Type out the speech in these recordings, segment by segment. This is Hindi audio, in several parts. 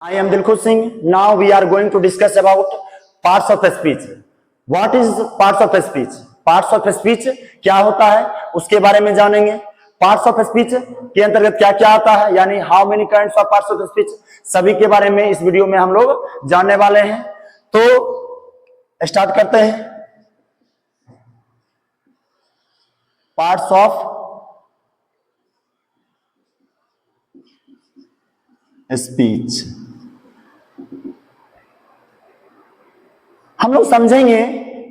I am Dilkhush Singh. Now we are going to discuss about parts of speech. What is parts of speech? Parts of speech क्या होता है उसके बारे में जानेंगे. पार्ट्स ऑफ स्पीच के अंतर्गत क्या क्या आता है, यानी how many kinds of parts of speech, सभी के बारे में इस वीडियो में हम लोग जानने वाले हैं. तो स्टार्ट करते हैं. पार्ट्स ऑफ स्पीच हम लोग समझेंगे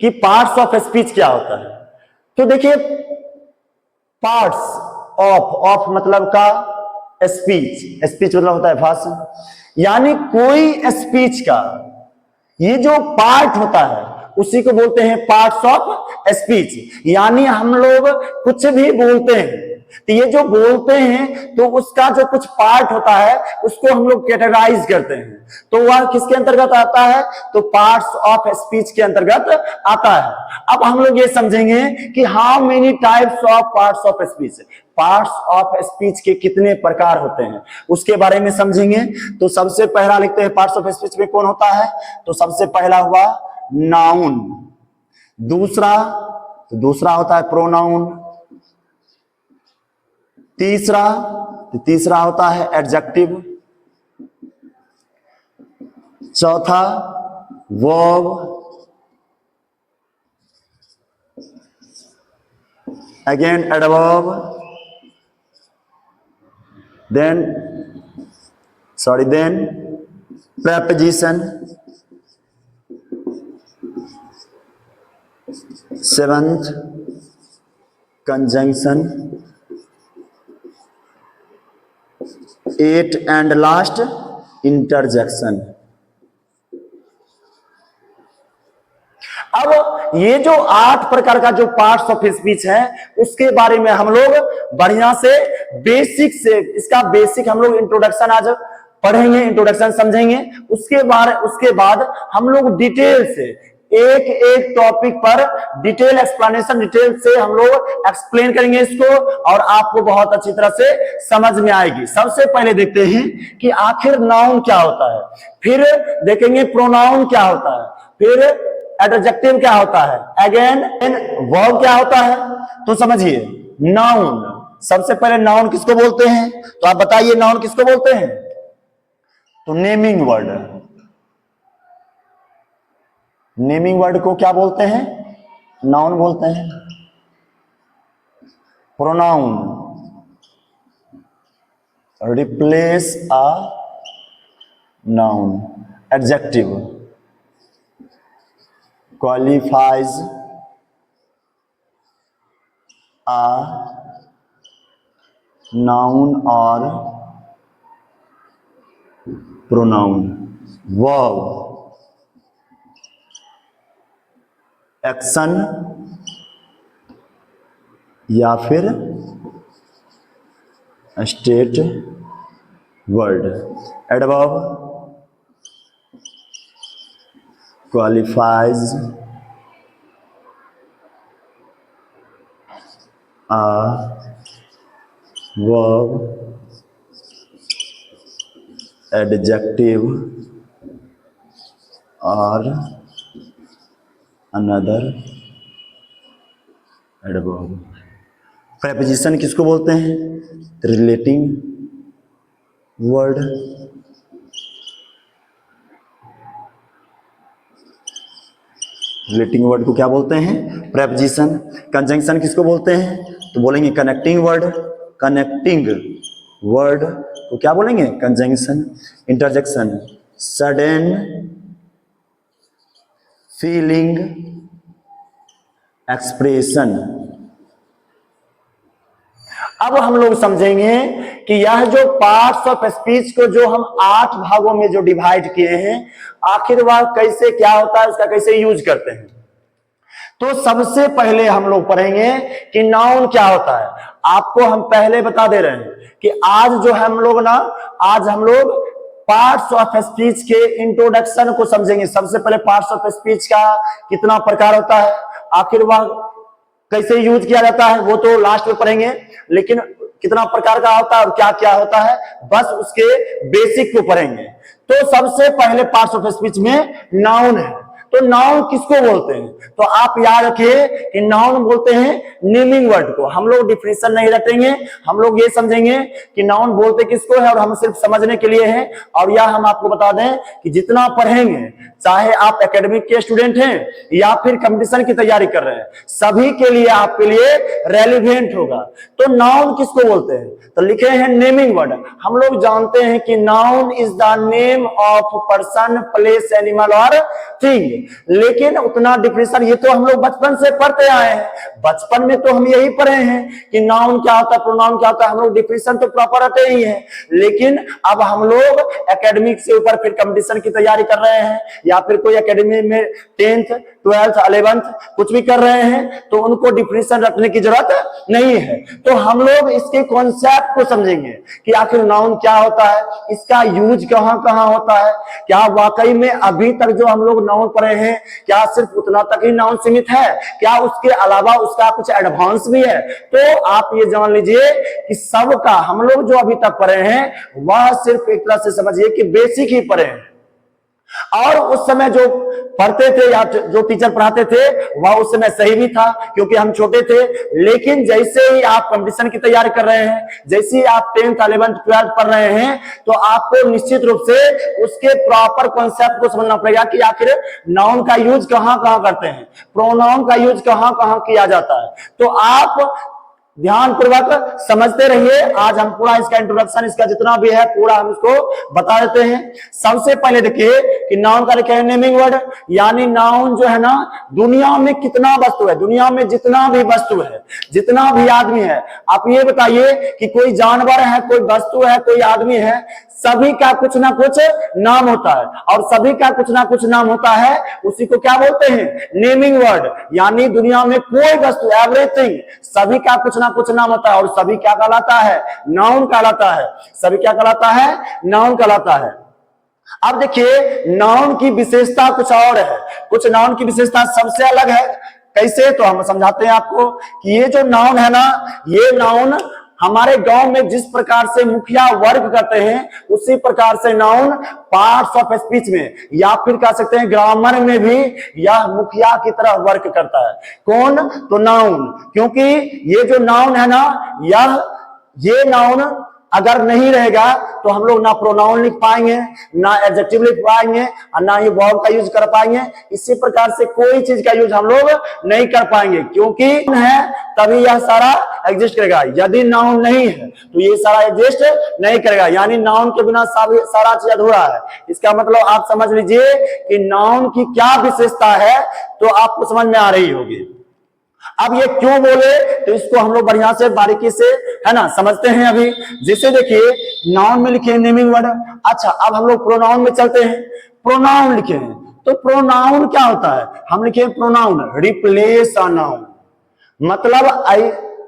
कि पार्ट्स ऑफ स्पीच क्या होता है. तो देखिए, पार्ट्स ऑफ मतलब का स्पीच, स्पीच मतलब होता है भाषण, यानी कोई स्पीच का ये जो पार्ट होता है उसी को बोलते हैं पार्ट्स ऑफ स्पीच. यानी हम लोग कुछ भी बोलते हैं तो ये जो बोलते हैं तो उसका जो कुछ पार्ट होता है उसको हम लोग कैटेगराइज करते हैं. तो वह किसके अंतर्गत आता है? तो पार्ट्स ऑफ स्पीच के अंतर्गत आता है. अब हम लोग ये समझेंगे कि how many types of parts of speech, parts of speech के कितने प्रकार होते हैं उसके बारे में समझेंगे. तो सबसे पहला लिखते हैं पार्ट्स ऑफ स्पीच में कौन होता है. तो सबसे पहला हुआ नाउन, दूसरा होता है प्रोनाउन, तीसरा होता है एडजेक्टिव, चौथा verb, again adverb, then preposition, seventh conjunction, eighth and last interjection. अब ये जो 8 प्रकार का जो पार्ट्स ऑफ स्पीच है उसके बारे में हम लोग बढ़िया से बेसिक से इसका बेसिक हम लोग इंट्रोडक्शन आज पढ़ेंगे, इंट्रोडक्शन समझेंगे. उसके बाद हम लोग डिटेल से एक एक टॉपिक पर डिटेल एक्सप्लेनेशन, डिटेल से हम लोग एक्सप्लेन करेंगे इसको और आपको बहुत अच्छी तरह से समझ में आएगी. सबसे पहले देखते हैं कि आखिर नाउन क्या होता है, फिर देखेंगे प्रोनाउन क्या होता है, फिर एडजेक्टिव क्या होता है, अगेन वर्ब क्या होता है. तो समझिए, नाउन, सबसे पहले नाउन किसको बोलते हैं? तो आप बताइए नाउन किसको बोलते हैं? तो नेमिंग वर्ड को क्या बोलते हैं? नाउन बोलते हैं. Pronoun replace a noun, adjective qualifies a noun or pronoun, verb action या फिर state word, adverb qualifies a verb, adjective or another adverb. preposition किसको बोलते हैं? रिलेटिंग वर्ड, रिलेटिंग वर्ड को क्या बोलते हैं? प्रेपोजिशन. कंजंक्शन किसको बोलते हैं? तो बोलेंगे कनेक्टिंग वर्ड, कनेक्टिंग वर्ड को क्या बोलेंगे? Conjunction. Interjection sudden feeling expression. अब हम लोग समझेंगे कि यह जो पार्ट्स ऑफ स्पीच को जो हम 8 भागों में जो डिवाइड किए हैं, आखिर वह कैसे क्या होता है, उसका कैसे यूज करते हैं. तो सबसे पहले हम लोग पढ़ेंगे कि नाउन क्या होता है. आपको हम पहले बता दे रहे हैं कि आज हम लोग पार्ट्स ऑफ स्पीच के इंट्रोडक्शन को समझेंगे. सबसे पहले पार्ट्स ऑफ स्पीच का कितना प्रकार होता है, आखिर वह कैसे यूज किया जाता है, वो तो लास्ट में पढ़ेंगे. लेकिन कितना प्रकार का होता है और क्या क्या होता है, बस उसके बेसिक को पढ़ेंगे. तो सबसे पहले पार्ट्स ऑफ स्पीच में नाउन है। तो नाउन किसको बोलते हैं? तो आप याद रखिए कि नाउन बोलते हैं नेमिंग वर्ड को। हम लोग डिफिनेशन नहीं रखेंगे, हम लोग ये समझेंगे कि नाउन बोलते किसको है और हम सिर्फ समझने के लिए हैं। और यह हम आपको बता दें कि जितना पढ़ेंगे, चाहे आप एकेडमिक के स्टूडेंट हैं या फिर कंपटीशन की तैयारी कर रहे हैं, सभी के लिए आपके लिए रेलिवेंट होगा। तो नाउन किसको बोलते हैं? तो लिखे हैं नेमिंग वर्ड। हम लोग जानते हैं कि noun is the name of person, place, animal और थिंग। लेकिन उतना डिफिनेशन ये तो हम लोग बचपन से पढ़ते आए हैं, बचपन में तो हम यही पढ़े हैं कि नाउन क्या होता है, प्रोनाउन क्या होता है, हम लोग डिफिनेशन तो प्रॉपर रहते ही है। लेकिन अब हम लोग एकेडमिक से ऊपर फिर कंपटीशन की तैयारी कर रहे हैं या फिर कोई एकेडमी में 10th 12th 11th कुछ भी कर रहे हैं, तो उनको डिफिनेशन रखने की जरूरत नहीं है। तो हम लोग इसके कॉन्सेप्ट को समझेंगे कि आखिर नाउन क्या होता है, इसका यूज कहां कहां होता है, क्या वाकई में अभी तक जो हम लोग नाउन पढ़े हैं क्या सिर्फ उतना तक ही नाउन सीमित है, क्या उसके अलावा उसका कुछ एडवांस भी है। तो आप ये जान लीजिए कि सबका हम लोग जो अभी तक पढ़े हैं वह सिर्फ एक तरह से समझिए कि बेसिक ही पढ़े हैं। और उस समय जो पढ़ते थे या जो टीचर पढ़ाते थे वह उस समय सही भी था क्योंकि हम छोटे थे। लेकिन जैसे ही आप कंपटीशन की तैयारी कर रहे हैं, जैसे ही आप 10th 11th 12th पढ़ रहे हैं, तो आपको निश्चित रूप से उसके प्रॉपर कॉन्सेप्ट को समझना पड़ेगा कि आखिर नाउन का यूज कहां कहां करते हैं, प्रोनाउन का यूज कहां कहां किया जाता है। तो आप ध्यानपूर्वक समझते रहिए। आज हम पूरा इसका इंट्रोडक्शन, इसका जितना भी है पूरा हम इसको बता देते हैं। सबसे पहले देखिए कि नाउन का लिखा है नेमिंग वर्ड, यानी नाउन जो है ना, दुनिया में कितना वस्तु है, दुनिया में जितना भी वस्तु है, जितना भी आदमी है, आप ये बताइए कि कोई जानवर है, कोई वस्तु है, कोई आदमी है, सभी का कुछ ना कुछ नाम होता है। और सभी का कुछ ना कुछ नाम होता है, उसी को क्या बोलते हैं? Naming word. यानी दुनिया में कोई वस्तु, एवरीथिंग, सभी का कुछ ना कुछ नाम होता है और सभी क्या कहलाता है? नाउन कहलाता है। सभी क्या कहलाता है? नाउन कहलाता है। अब देखिए नाउन की विशेषता कुछ और है, कुछ नाउन की विशेषता सबसे अलग है। कैसे? तो हम समझाते हैं आपको कि ये जो नाउन है ना, ये नाउन हमारे गांव में जिस प्रकार से मुखिया वर्क करते हैं, उसी प्रकार से नाउन पार्ट्स ऑफ स्पीच में या फिर कह सकते हैं ग्रामर में भी यह मुखिया की तरह वर्क करता है। कौन? तो नाउन। क्योंकि ये जो नाउन है ना, ये नाउन अगर नहीं रहेगा तो हम लोग ना प्रोनाउन लिख पाएंगे, ना एडजेक्टिव लिख पाएंगे और ना ही वर्ब का यूज कर पाएंगे। इसी प्रकार से कोई चीज का यूज हम लोग नहीं कर पाएंगे, क्योंकि है तभी यह सारा एग्जिस्ट करेगा। यदि नाउन नहीं है तो ये सारा एग्जिस्ट नहीं करेगा। यानी नाउन के बिना सारा चीज अधूरा है। इसका मतलब आप समझ लीजिए कि नाउन की क्या विशेषता है, तो आपको समझ में आ रही होगी। अब ये क्यों बोले, तो इसको हम लोग बढ़िया से बारीकी से है ना समझते हैं अभी। जैसे देखिए नाउन में लिखे नेमिंग वर्ड। अच्छा, अब हम लोग प्रोनाउन में चलते हैं। प्रोनाउन लिखे हैं, तो प्रोनाउन क्या होता है? हम लिखे प्रोनाउन रिप्लेस अ नाउन, मतलब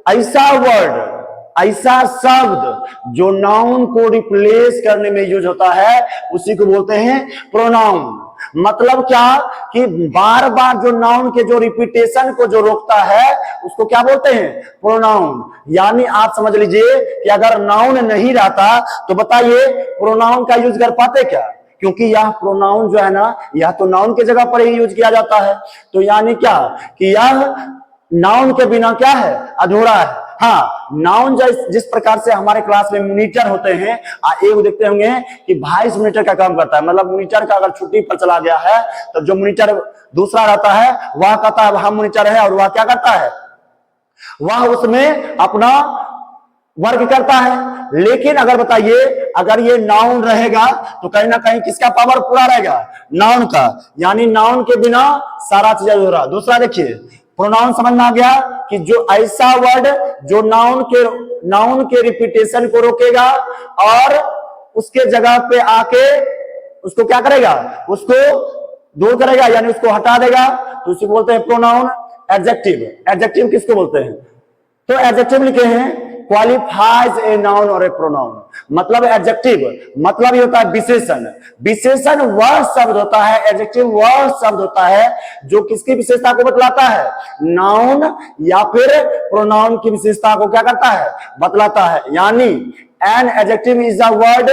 ऐसा वर्ड, ऐसा शब्द जो नाउन को रिप्लेस करने में यूज होता है, उसी को बोलते हैं प्रोनाउन। मतलब क्या कि बार बार जो नाउन के जो रिपीटेशन को जो रोकता है, उसको क्या बोलते हैं? प्रोनाउन। यानी आप समझ लीजिए कि अगर नाउन नहीं रहता तो बताइए प्रोनाउन का यूज कर पाते क्या? क्योंकि यह प्रोनाउन जो है ना, यह तो नाउन की जगह पर ही यूज किया जाता है। तो यानी क्या कि यह नाउन के बिना क्या है? अधूरा है। हाँ, नाउन जिस प्रकार से हमारे क्लास में मॉनिटर होते हैं, एक देखते होंगे कि वाइस मॉनिटर का काम करता है। मतलब मॉनिटर का अगर छुट्टी पर चला गया है तो जो मॉनिटर दूसरा रहता है वह कहता है हम मॉनिटर है, और वह क्या करता है? वह उसमें अपना वर्क करता है। लेकिन अगर बताइए अगर ये नाउन रहेगा तो कहीं ना कहीं किसका पावर पूरा रहेगा? नाउन का। यानी नाउन के बिना सारा चीज अधूरा। दूसरा देखिए, प्रोनाउन समझ में आ गया कि जो ऐसा वर्ड जो नाउन के रिपीटेशन को रोकेगा और उसके जगह पे आके उसको क्या करेगा? उसको दूर करेगा, यानी उसको हटा देगा, तो उसे बोलते हैं प्रोनाउन। एडजेक्टिव, एडजेक्टिव किसको बोलते हैं? तो एडजेक्टिव लिखे हैं क्वालिफाइज ए नाउन और ए प्रोनाउन। मतलब एडजेक्टिव मतलब ये होता है विशेषण। विशेषण वह शब्द होता है, एडजेक्टिव वह शब्द होता है जो किसकी विशेषता को बतलाता है? नाउन या फिर प्रोनाउन की विशेषता को क्या करता है? बतलाता है। यानी an adjective is a word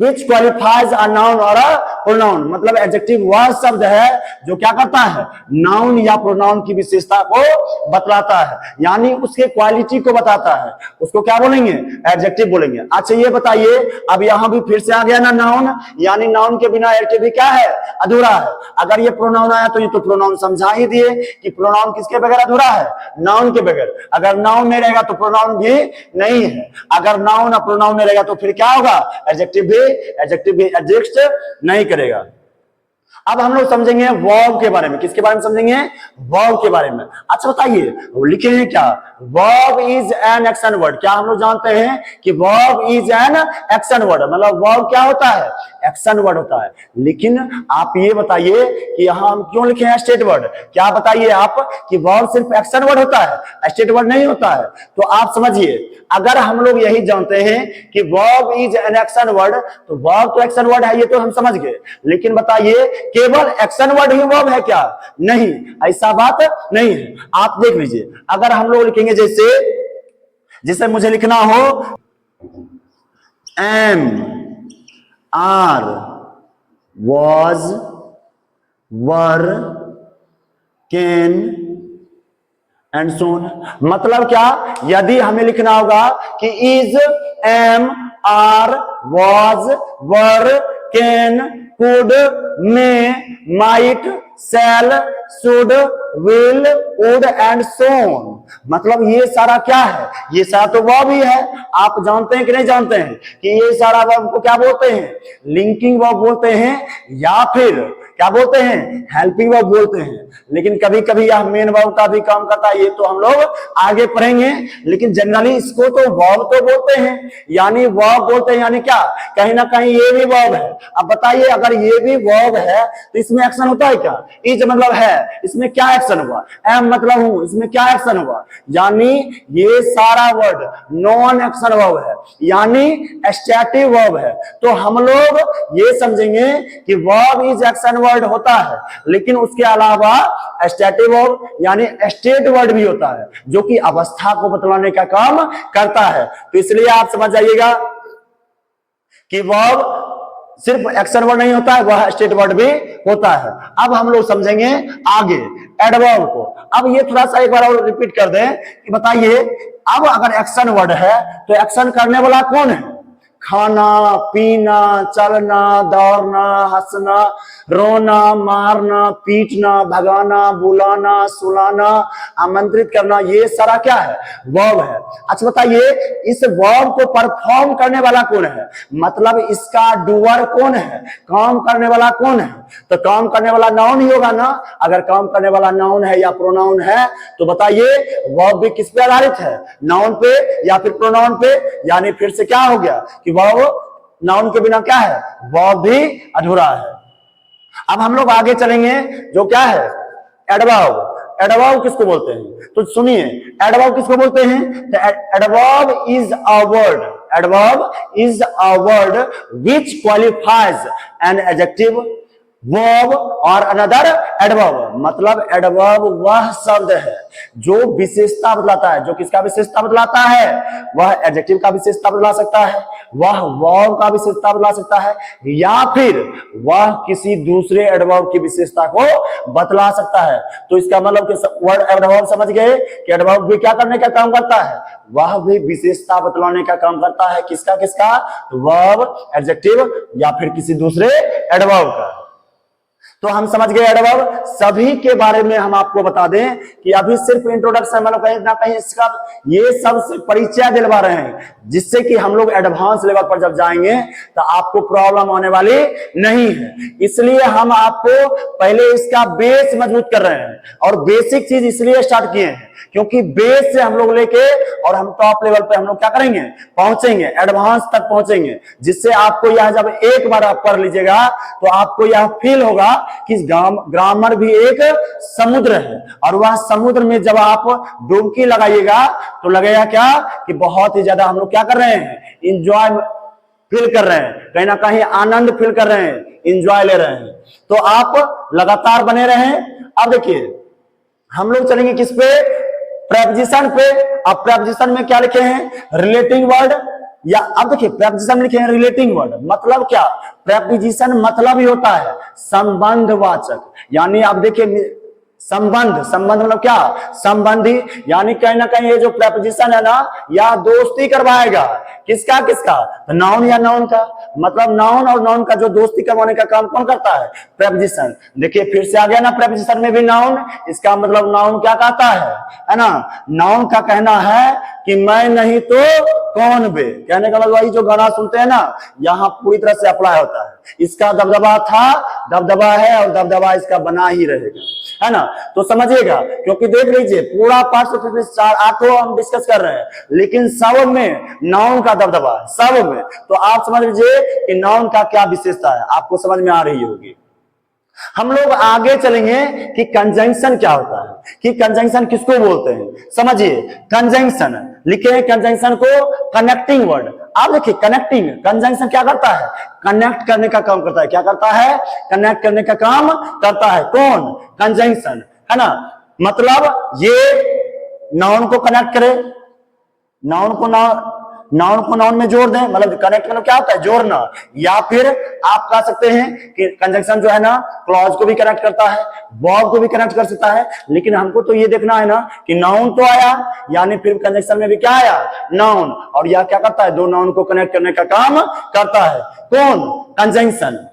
which qualifies a noun or a pronoun, मतलब एडजेक्टिव वह शब्द है जो क्या करता है, नाउन या प्रोनाउन की विशेषता को बतलाता है, यानी उसके क्वालिटी को बताता है, उसको क्या बोलेंगे, एडजेक्टिव बोलेंगे। अच्छा ये बताइए, अब यहां भी फिर से आ गया ना नाउन, यानी नाउन के बिना एडजेक्टिव क्या है, अधूरा है। अगर ये प्रोनाउन आया तो ये तो प्रोनाउन समझा ही दिए कि प्रोनाउन किसके बगैर अधूरा है, नाउन के बगैर। अगर नाउन नहीं रहेगा तो प्रोनाउन भी नहीं है, अगर नाउन और प्रोनाउन नहीं रहेगा तो फिर क्या होगा, एडजेक्टिव भी एग्जिस्ट नहीं करेगा। अब हम लोग समझेंगे वर्ब के बारे में, किसके बारे में समझेंगे, वर्ब के बारे में। अच्छा बताइए लिखे हैं क्या, verb is an action word. क्या हम लोग जानते हैं कि verb is an action word, मतलब वर्ब क्या होता है, एक्शन वर्ड होता है। लेकिन आप ये बताइए कि यहां हम क्यों लिखे हैं स्टेट वर्ड, क्या बताइए आप कि वर्ब सिर्फ एक्शन वर्ड होता है, स्टेट वर्ड नहीं होता है। तो आप समझिए, अगर हम लोग यही जानते हैं कि verb is an action word, तो वर्ब तो एक्शन वर्ड है, ये तो हम समझ गए। लेकिन बताइए केवल एक्शन वर्ड ही वर्ब है क्या, नहीं, ऐसा बात नहीं है। आप देख लीजिए, अगर हम लोग लिखेंगे जैसे मुझे लिखना हो am are was were can and so on, मतलब क्या, यदि हमें लिखना होगा कि is am are was were can could may might shall should will would and so on, मतलब ये सारा क्या है, ये सारा तो वर्ब ही है। आप जानते हैं कि नहीं जानते हैं कि ये सारा वर्ब को क्या बोलते हैं, लिंकिंग वर्ब बोलते हैं, या फिर क्या बोलते हैं, हेल्पिंग वर्ब बोलते हैं। लेकिन कभी कभी यह मेन वर्ब का भी काम करता है, ये तो हम लोग आगे पढ़ेंगे। लेकिन जनरली इसको तो वर्ब तो बोलते हैं, यानी वर्ब बोलते हैं, यानी क्या, कहीं ना कहीं ये भी वर्ब है। अब बताइए अगर ये भी वर्ब है तो इसमें एक्शन होता है क्या, इज मतलब है, इसमें क्या एक्शन हुआ, एम मतलब हूं, इसमें क्या एक्शन हुआ, यानी ये सारा वर्ड नॉन एक्शन वर्ब है, यानी स्टैटिक वर्ब है। तो हम लोग ये समझेंगे कि वर्ब इज एक्शन वर्ड होता है, लेकिन उसके अलावा स्टैटिक वर्ब यानी स्टेट वर्ड भी होता है, जो कि अवस्था को बतलाने का काम करता है। तो इसलिए आप समझ जाइएगा कि वर्ब सिर्फ एक्शन वर्ड नहीं होता है, वह स्टेट वर्ड भी होता है। अब हम लोग समझेंगे आगे एडवर्ब को। अब ये थोड़ा सा एक बार और रिपीट कर दें कि बताइए, अब अगर एक्शन वर्ड है तो एक्शन करने वाला कौन है, खाना पीना चलना दौड़ना हंसना रोना मारना पीटना भगाना बुलाना सुलाना आमंत्रित करना, ये सारा क्या है, वर्ब है। अच्छा बताइए इस वर्ब को परफॉर्म करने वाला कौन है, मतलब इसका डूअर कौन है, काम करने वाला कौन है, तो काम करने वाला नाउन ही होगा ना। अगर काम करने वाला नाउन है या प्रोनाउन है तो बताइए वर्ब भी किस पे आधारित है, नाउन पे या फिर प्रोनाउन पे, यानी फिर से क्या हो गया कि वर्ब नाउन के बिना क्या है, वर्ब भी अधूरा है। अब हम लोग आगे चलेंगे, जो क्या है एडवर्ब। एडवर्ब किसको बोलते हैं, तो सुनिए एडवर्ब किसको बोलते हैं, adverb is a word, adverb is a word which qualifies an adjective verb और अनदर एडवर्ब, मतलब एडवर्ब वह शब्द है जो विशेषता बतलाता है, जो किसका विशेषता बतलाता है, वह एडजेक्टिव का विशेषता बतला सकता है, वह वर्ब का विशेषता बतला सकता है, या फिर वह किसी दूसरे एडवर्ब की विशेषता को बतला सकता है। तो इसका मतलब कि वर्ड एडवर्ब समझ गए कि एडवर्ब भी क्या करने का काम करता है, वह भी विशेषता बतलाने का काम करता है, किसका किसका, वर्ब एडजेक्टिव या फिर किसी दूसरे एडवर्ब का। तो हम समझ गए एडवर्ब। सभी के बारे में हम आपको बता दें कि अभी सिर्फ इंट्रोडक्शन, मतलब कहीं ना कहीं इसका ये सब से परिचय दिलवा रहे हैं, जिससे कि हम लोग एडवांस लेवल पर जब जाएंगे तो आपको प्रॉब्लम होने वाली नहीं है। इसलिए हम आपको पहले इसका बेस मजबूत कर रहे हैं, और बेसिक चीज इसलिए स्टार्ट किए हैं क्योंकि बेस से हम लोग लेके और हम टॉप लेवल पे हम लोग क्या करेंगे, पहुंचेंगे, एडवांस तक पहुंचेंगे, जिससे आपको यह जब एक बार आप पढ़ लीजिएगा तो आपको यह फील होगा कि ग्रामर भी एक समुद्र है, और वह समुद्र में जब आप डुबकी लगाइएगा तो लगेगा क्या कि बहुत ही ज्यादा हम लोग क्या कर रहे हैं, इंजॉय फील कर रहे हैं, कहीं ना कहीं आनंद फील कर रहे हैं, इंजॉय ले रहे हैं। तो आप लगातार बने रहें। अब देखिए हम लोग चलेंगे किस पे, प्रेपोजिशन पे। अब प्रेपोजिशन में क्या लिखे हैं, रिलेटिंग वर्ड, या अब देखिए प्रेपोजिशन लिखे हैं रिलेटिंग वर्ड, मतलब क्या, प्रेपोजिशन मतलब ही होता है संबंधवाचक, यानी आप देखिए संबंध, संबंध मतलब क्या, संबंधी, यानी कहीं ना कहीं ये जो प्रेपोजिशन है ना, या दोस्ती करवाएगा, किसका किसका, तो नाउन या नाउन का, मतलब नाउन और नाउन का जो दोस्ती करवाने का काम कौन करता है, प्रेपोजिशन। देखिए फिर से आ गया ना प्रेपोजिशन में भी नाउन, इसका मतलब नाउन क्या कहता है ना, नाउन का कहना है कि मैं नहीं तो कौन बे, कहने का मतलब वही जो गाना सुनते हैं ना, यहाँ पूरी तरह से अप्लाई होता है, इसका दबदबा था, दबदबा है और दबदबा इसका बना ही रहेगा, है ना। तो समझिएगा, क्योंकि देख लीजिए पूरा पार्ट ऑफ चार आठों हम डिस्कस कर रहे हैं, लेकिन सब में नाउन का दबदबा है, सब में। तो आप समझ लीजिए कि नाउन का क्या विशेषता है, आपको समझ में आ रही होगी। हम लोग आगे चलेंगे कि कंजंक्शन क्या होता है, कि कंजंक्शन किसको बोलते हैं, समझिए। कंजंक्शन लिखे हैं, कंजंक्शन को कनेक्टिंग वर्ड। आप देखिए कनेक्टिंग, कंजंक्शन क्या करता है, कनेक्ट करने का काम करता है, क्या करता है, कनेक्ट करने का काम करता है, कौन, कंजंक्शन, है ना। मतलब ये नाउन को कनेक्ट करे, नाउन को नाउन में जोड़ दें, मतलब कनेक्ट मतलब क्या होता है, जोड़ना, या फिर आप कह सकते हैं कि कंजंक्शन जो है ना क्लॉज को भी कनेक्ट करता है, वर्ब को भी कनेक्ट कर सकता है, लेकिन हमको तो ये देखना है ना कि नाउन तो आया, यानी फिर कंजंक्शन में भी क्या आया, नाउन, और यह क्या करता है, दो नाउन को कनेक्ट करने का काम करता है, कौन, कंजंक्शन।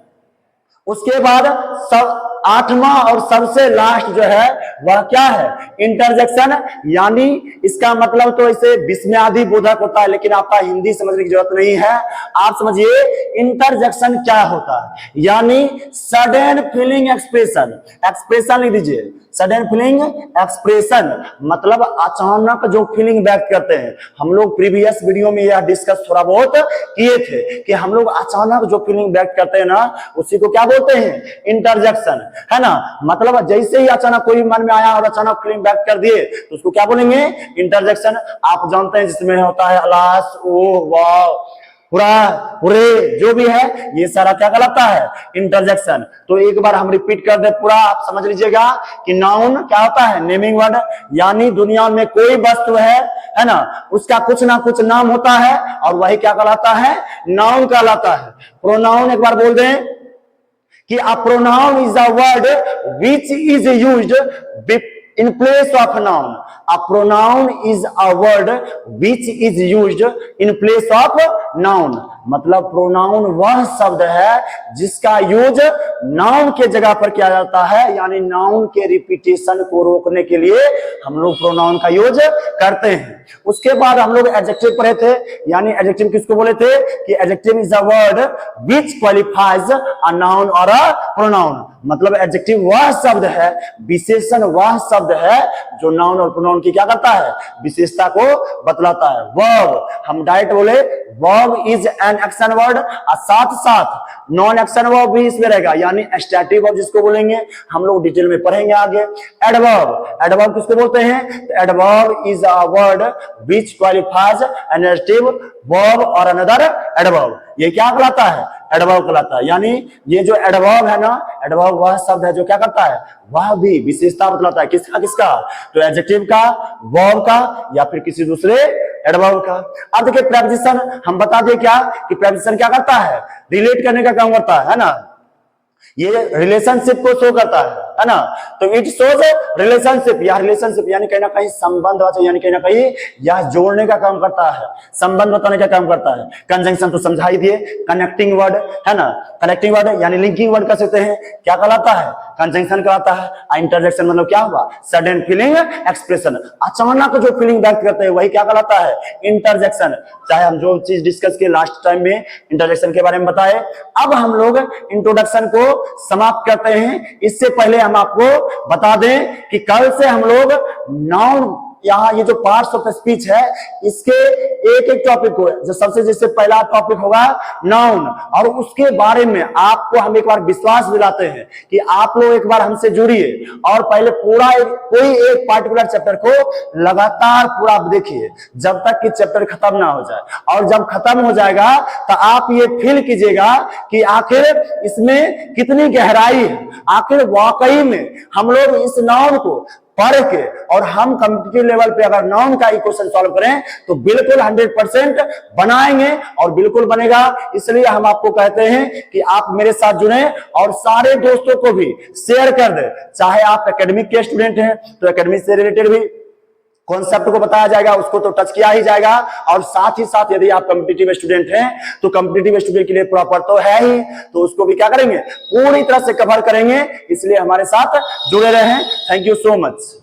उसके बाद सब आठवां और सबसे लास्ट जो है वह क्या है, इंटरजेक्शन, यानी इसका मतलब तो इसे विस्मयादि बोधक होता है, लेकिन आपका हिंदी समझने की जरूरत नहीं है। आप समझिए इंटरजेक्शन क्या होता है, यानी सडन फीलिंग एक्सप्रेशन, एक्सप्रेशन लिख दीजिए, सडन फीलिंग एक्सप्रेशन, मतलब अचानक जो फीलिंग व्यक्त करते हैं। हम लोग प्रीवियस वीडियो में यह डिस्कस थोड़ा बहुत किए थे कि हम लोग अचानक जो फीलिंग व्यक्त करते हैं ना, उसी को क्या बोलते हैं, इंटरजेक्शन, है ना। मतलब जैसे ही अचानक कोई मन में आया और अचानक फीलिंग व्यक्त कर दिए तो उसको क्या बोलेंगे, इंटरजेक्शन। आप जानते हैं जिसमें होता है अलास, ओह, वाह, पूरा, पूरे, जो भी है ये सारा क्या कहलाता है, इंटरजेक्शन। तो एक बार हम रिपीट कर दे पूरा, आप समझ लीजिएगा कि नाउन क्या होता है, नेमिंग वर्ड, यानी दुनिया में कोई वस्तु है ना, उसका कुछ ना कुछ नाम होता है और वही क्या कहलाता है, नाउन कहलाता है। प्रोनाउन एक बार बोल दें कि a pronoun is a word which is used in place of a noun. A pronoun is a word which is used in place of noun. मतलब प्रोनाउन वह शब्द है जिसका यूज नाउन के जगह पर किया जाता है, यानी नाउन के रिपीटेशन को रोकने के लिए हम लोग प्रोनाउन का यूज करते हैं। उसके बाद हम लोग एडजेक्टिव पढ़े थे, यानी एडजेक्टिव किसको बोले थे कि adjective is a word which qualifies a noun और अ प्रोनाउन। मतलब एडजेक्टिव वह शब्द है, विशेषण वह शब्द है जो नाउन और प्रोनाउन की क्या करता है, विशेषता को बतलाता है। वर्ब, हम डायरेक्ट बोले verb is an action word, और साथ साथ नॉन एक्शन वर्ब भी इसमें रहेगा, यानी स्टैटिक वर्ब जिसको बोलेंगे, हम लोग डिटेल में पढ़ेंगे आगे। एडवर्ब, एडवर्ब किसको बोलते हैं, adverb is a word which qualifies an adjective verb और अनदर एडवर्ब। ये क्या कहलाता है, एडवर्ब कहलाता है। यानी ये जो एडवर्ब है ना, एडवर्ब वह शब्द है जो क्या करता है, वह भी विशेषता बतलाता है, किसका किसका, तो एडजेक्टिव का, वर्ब का, या फिर किसी दूसरे एडवर्ब का। अब देखिए प्रेपोजिशन, हम बता दें क्या कि प्रेपोजिशन क्या करता है, रिलेट करने का काम करता है ना, ये रिलेशनशिप को शो करता है ना। तो इट शोज रिलेशनशिप, या रिलेशनशिप यानी कहीं ना कहीं संबंध, यानी कहीं ना कहीं यह जोड़ने का काम करता है, संबंध बताने का काम करता है। कंजंक्शन तो समझा ही दिए, कनेक्टिंग वर्ड है ना, कनेक्टिंग वर्ड यानी लिंकिंग वर्ड कह सकते हैं, क्या कहलाता है, कंजंक्शन कहलाता है। इंटरजेक्शन मतलब क्या हुआ, सडन फीलिंग एक्सप्रेशन, अचानक जो फीलिंग व्यक्त करते हैं वही क्या कहलाता है, इंटरजेक्शन। चाहे हम जो चीज डिस्कस किए लास्ट टाइम में इंटरजेक्शन के बारे में बताए। अब हम लोग इंट्रोडक्शन को समाप्त करते हैं। इससे पहले हम आपको बता दें कि कल से हम लोग नाउन, यहाँ ये जो पार्ट्स ऑफ स्पीच है इसके एक एक टॉपिक को, जो सबसे जैसे पहला टॉपिक होगा नाउन, और उसके बारे में आपको हम एक बार विश्वास दिलाते हैं कि आप लोग एक बार हमसे जुड़िए और पहले पूरा कोई एक पार्टिकुलर चैप्टर को लगातार पूरा देखिए जब तक कि चैप्टर खत्म ना हो जाए। और जब खत्म हो जाएगा तो आप ये फील कीजिएगा कि आखिर इसमें कितनी गहराई है, आखिर वाकई में हम लोग इस नाउन को पढ़ के और हम कॉम्पिटिटिव लेवल पे अगर नाउन का इक्वेशन सॉल्व करें तो बिल्कुल 100% बनाएंगे और बिल्कुल बनेगा। इसलिए हम आपको कहते हैं कि आप मेरे साथ जुड़े और सारे दोस्तों को भी शेयर कर दे। चाहे आप एकेडमिक के स्टूडेंट हैं तो एकेडमिक से रिलेटेड भी कॉन्सेप्ट को बताया जाएगा, उसको तो टच किया ही जाएगा। और साथ ही साथ यदि आप कॉम्पिटिटिव स्टूडेंट हैं तो कॉम्पिटिटिव स्टूडेंट के लिए प्रॉपर तो है ही, तो उसको भी क्या करेंगे, पूरी तरह से कवर करेंगे। इसलिए हमारे साथ जुड़े रहें। Thank you so much.